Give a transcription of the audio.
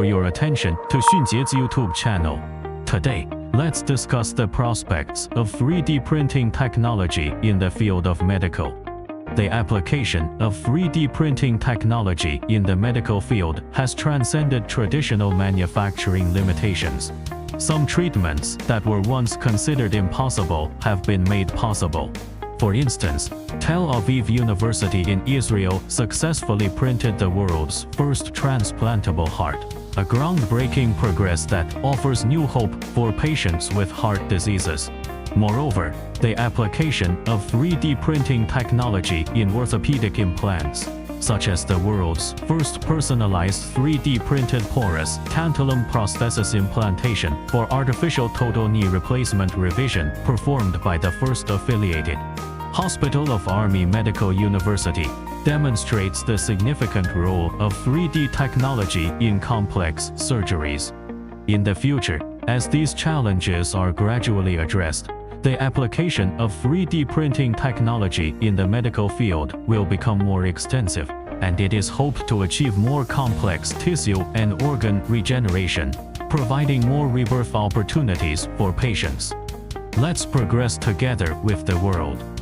your attention to Xunjie's YouTube channel. Today, let's discuss the prospects of 3D printing technology in the field of medical. The application of 3D printing technology in the medical field has transcended traditional manufacturing limitations. Some treatments that were once considered impossible have been made possible. For instance, Tel Aviv University in Israel successfully printed the world's first transplantable heart, a groundbreaking progress that offers new hope for patients with heart diseases. Moreover, the application of 3D printing technology in orthopedic implants, such as the world's first personalized 3D printed porous tantalum prosthesis implantation for artificial total knee replacement revision performed by the first affiliated hospital of Army Medical University, demonstrates the significant role of 3D technology in complex surgeries. In the future, as these challenges are gradually addressed, the application of 3D printing technology in the medical field will become more extensive, and it is hoped to achieve more complex tissue and organ regeneration, providing more rebirth opportunities for patients. Let's progress together with the world.